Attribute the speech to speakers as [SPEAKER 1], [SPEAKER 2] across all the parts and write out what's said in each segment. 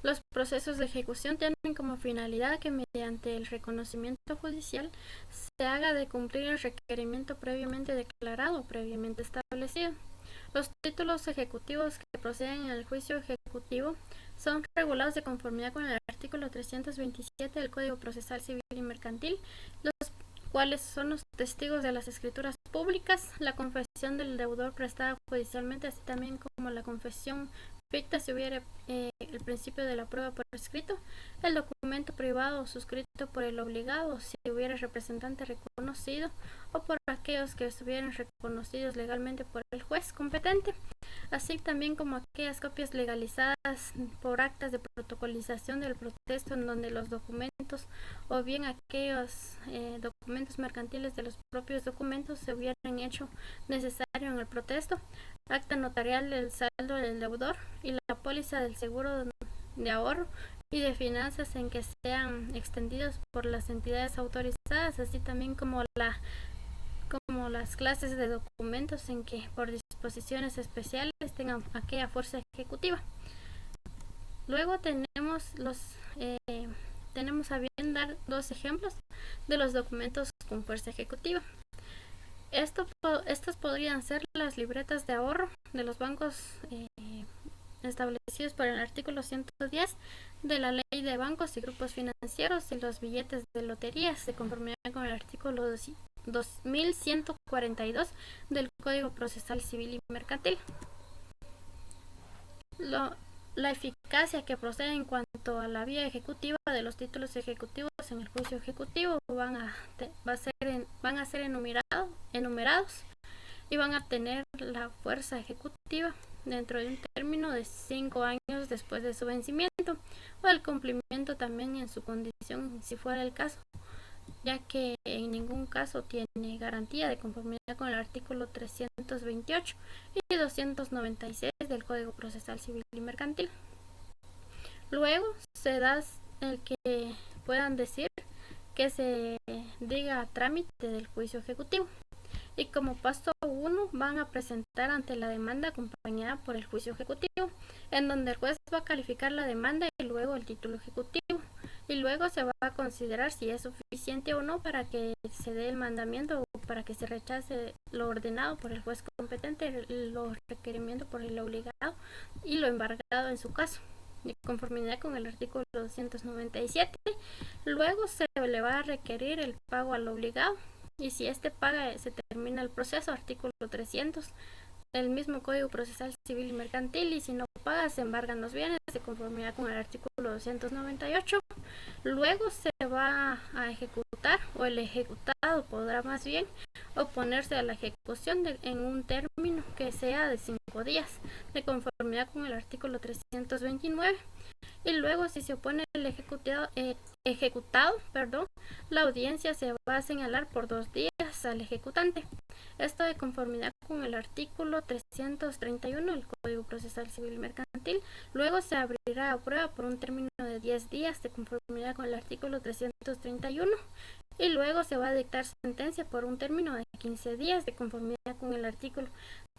[SPEAKER 1] Los procesos de ejecución tienen como finalidad que mediante el reconocimiento judicial se haga de cumplir el requerimiento previamente declarado o previamente establecido. Los títulos ejecutivos que proceden en el juicio ejecutivo son regulados de conformidad con el artículo 327 del Código Procesal Civil y Mercantil, los cuales son los testigos de las escrituras públicas, la confesión del deudor prestada judicialmente, así también como la confesión ficta si hubiera el principio de la prueba por escrito, el documento privado suscrito por el obligado si hubiera representante reconocido o por aquellos que estuvieran reconocidos legalmente por el juez competente, así también como aquellas copias legalizadas por actas de protocolización del protesto en donde los documentos o bien aquellos documentos mercantiles de los propios documentos se hubieran hecho necesario en el protesto, acta notarial del saldo del deudor y la póliza del seguro de ahorro y de finanzas en que sean extendidos por las entidades autorizadas, así también como las clases de documentos en que por disposiciones especiales tengan aquella fuerza ejecutiva. Luego tenemos a bien dar dos ejemplos de los documentos con fuerza ejecutiva. Estos podrían ser las libretas de ahorro de los bancos establecidos por el artículo 110 de la Ley de Bancos y Grupos Financieros y los billetes de loterías de conformidad con el artículo 2142 del Código Procesal Civil y Mercantil. La eficacia que procede en cuanto a la vía ejecutiva de los títulos ejecutivos en el juicio ejecutivo van a ser enumerados y van a tener la fuerza ejecutiva dentro de un término de 5 años después de su vencimiento o el cumplimiento también en su condición si fuera el caso, ya que en ningún caso tiene garantía de conformidad con el artículo 328 y 296 del Código Procesal Civil y Mercantil. Luego se da el que puedan decir que se diga a trámite del juicio ejecutivo. Y como paso 1 van a presentar ante la demanda acompañada por el juicio ejecutivo, en donde el juez va a calificar la demanda y luego el título ejecutivo. Y luego se va a considerar si es suficiente o no para que se dé el mandamiento o para que se rechace lo ordenado por el juez competente, lo requerimiento por el obligado y lo embargado en su caso, de conformidad con el artículo 297. Luego se le va a requerir el pago al obligado y si este paga se termina el proceso, artículo 300 del mismo Código Procesal Civil y Mercantil, y si no paga se embargan los bienes de conformidad con el artículo 298. Luego se va a ejecutar o el ejecutado podrá más bien oponerse a la ejecución en un término que sea de 5 días de conformidad con el artículo 329. Y luego si se opone el ejecutado, la audiencia se va a señalar por 2 días al ejecutante. Esto de conformidad con el artículo 331 del Código Procesal Civil y Mercantil. Luego se abrirá a prueba por un término de 10 días de conformidad con el artículo 331 y luego se va a dictar sentencia por un término de 15 días de conformidad con el artículo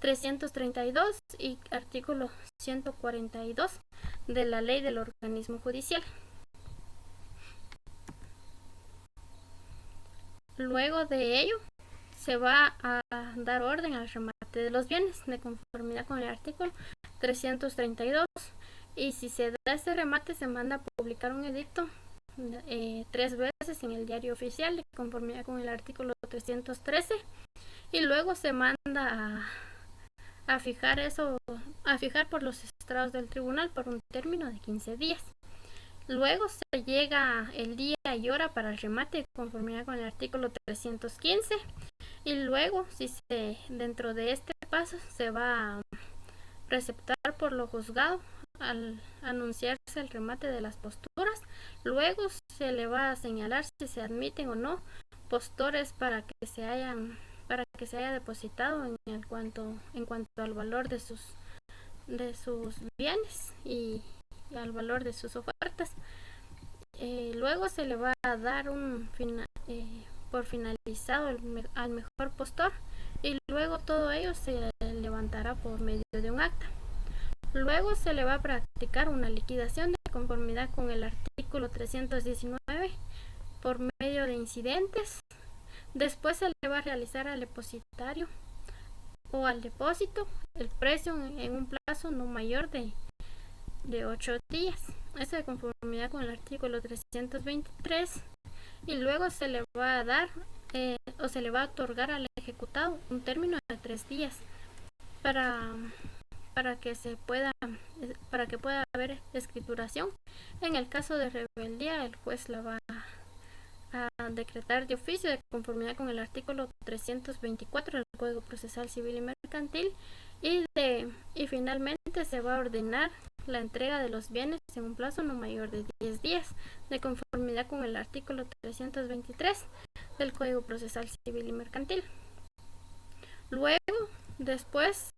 [SPEAKER 1] 332 y artículo 142 de la Ley del Organismo Judicial. Luego de ello se va a dar orden al remate de los bienes de conformidad con el artículo 332 y si se da este remate se manda a publicar un edicto 3 veces en el diario oficial de conformidad con el artículo 313 y luego se manda a fijar por los estrados del tribunal por un término de 15 días. Luego se llega el día y hora para el remate de conformidad con el artículo 315 y luego dentro de este paso se va a preceptar por lo juzgado al anunciarse el remate de las posturas. Luego se le va a señalar si se admiten o no postores para que se haya depositado en cuanto al valor de sus bienes y al valor de sus ofertas. Luego se le va a dar por finalizado al mejor postor y luego todo ello se levantará por medio de un acta. Luego se le va a practicar una liquidación de conformidad con el artículo 319 por medio de incidentes. Después se le va a realizar al depositario o al depósito el precio en un plazo no mayor de 8 días. Eso de conformidad con el artículo 323. Y luego se le va a dar o se le va a otorgar al ejecutado un término de 3 días para que pueda haber escrituración. En el caso de rebeldía, el juez la va a decretar de oficio de conformidad con el artículo 324 del Código Procesal Civil y Mercantil, y finalmente se va a ordenar la entrega de los bienes en un plazo no mayor de 10 días, de conformidad con el artículo 323 del Código Procesal Civil y Mercantil. Luego, después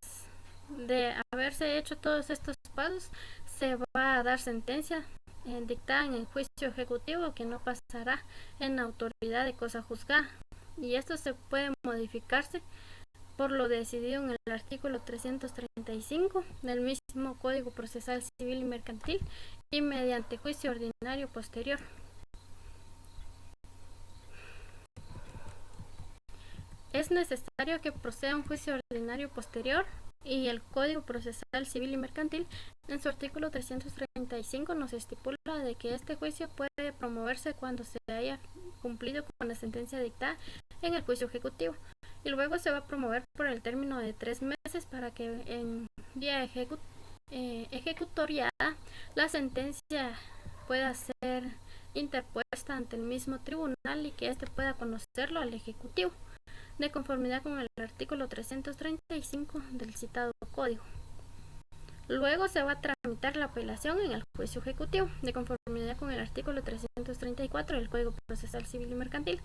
[SPEAKER 1] de haberse hecho todos estos pasos, se va a dar sentencia dictada en el juicio ejecutivo, que no pasará en autoridad de cosa juzgada, y esto se puede modificarse por lo decidido en el artículo 335 del mismo Código Procesal Civil y Mercantil y mediante juicio ordinario posterior. Es necesario que proceda un juicio ordinario posterior, y el Código Procesal Civil y Mercantil en su artículo 335 nos estipula de que este juicio puede promoverse cuando se haya cumplido con la sentencia dictada en el juicio ejecutivo, y luego se va a promover por el término de 3 meses para que en vía ejecutoriada la sentencia pueda ser interpuesta ante el mismo tribunal y que éste pueda conocerlo al ejecutivo, de conformidad con el artículo 335 del citado código. Luego se va a tramitar la apelación en el juicio ejecutivo, de conformidad con el artículo 334 del Código Procesal Civil y Mercantil.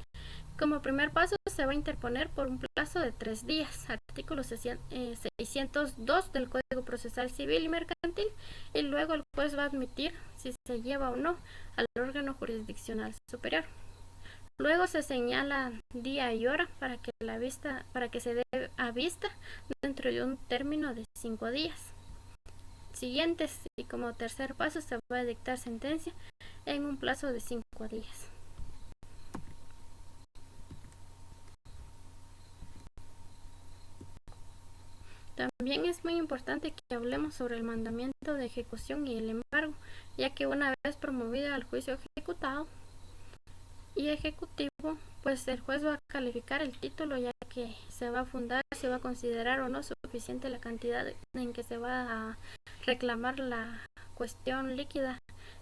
[SPEAKER 1] Como primer paso se va a interponer por un plazo de 3 días, artículo 602 del Código Procesal Civil y Mercantil, y luego el juez va a admitir si se lleva o no al órgano jurisdiccional superior. Luego se señala día y hora para que se dé a vista dentro de un término de 5 días siguientes, y como tercer paso se va a dictar sentencia en un plazo de 5 días. También es muy importante que hablemos sobre el mandamiento de ejecución y el embargo, ya que una vez promovida al juicio ejecutado y ejecutivo, pues el juez va a calificar el título, ya que se va a fundar si va a considerar o no suficiente la cantidad en que se va a reclamar la cuestión líquida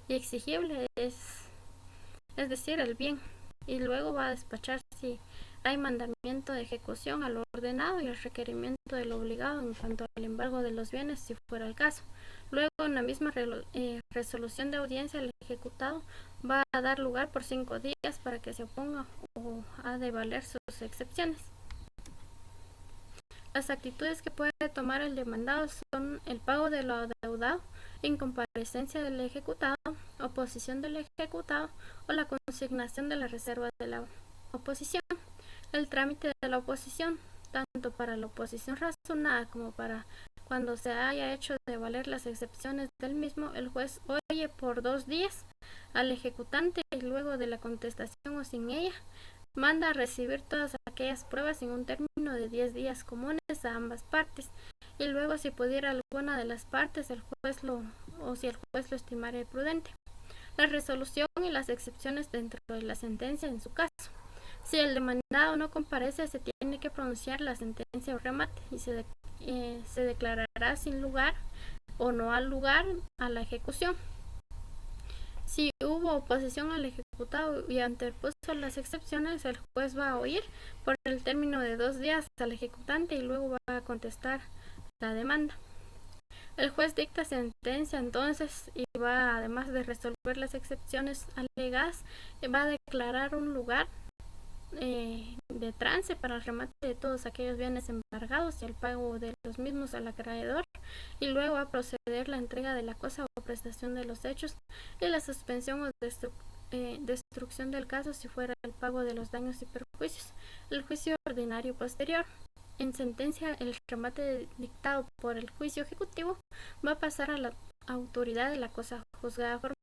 [SPEAKER 1] y exigible, es decir, el bien, y luego va a despachar si hay mandamiento de ejecución a lo ordenado y el requerimiento del obligado en cuanto al embargo de los bienes, si fuera el caso. Luego, en la misma resolución de audiencia, el ejecutado va a dar lugar por 5 días para que se oponga o ha de valer sus excepciones. Las actitudes que puede tomar el demandado son el pago de lo adeudado, incomparecencia del ejecutado, oposición del ejecutado o la consignación de la reserva de la oposición. El trámite de la oposición, tanto para la oposición razonada como para cuando se haya hecho de valer las excepciones del mismo, el juez oye por 2 días al ejecutante y luego de la contestación o sin ella, manda a recibir todas aquellas pruebas en un término de 10 días comunes a ambas partes, y luego, si pudiera alguna de las partes, si el juez lo estimare prudente, la resolución y las excepciones dentro de la sentencia en su caso. Si el demandado no comparece, se tiene que pronunciar la sentencia o remate y se declarará sin lugar o no al lugar a la ejecución. Si hubo oposición al ejecutado y interpuso las excepciones, el juez va a oír por el término de 2 días al ejecutante y luego va a contestar la demanda. El juez dicta sentencia entonces y va, además de resolver las excepciones alegadas, va a declarar un lugar de trance para el remate de todos aquellos bienes embargados y el pago de los mismos al acreedor, y luego va a proceder la entrega de la cosa o prestación de los hechos y la suspensión o destrucción del caso si fuera el pago de los daños y perjuicios. El juicio ordinario posterior. en sentencia el remate dictado por el juicio ejecutivo va a pasar a la autoridad de la cosa juzgada formal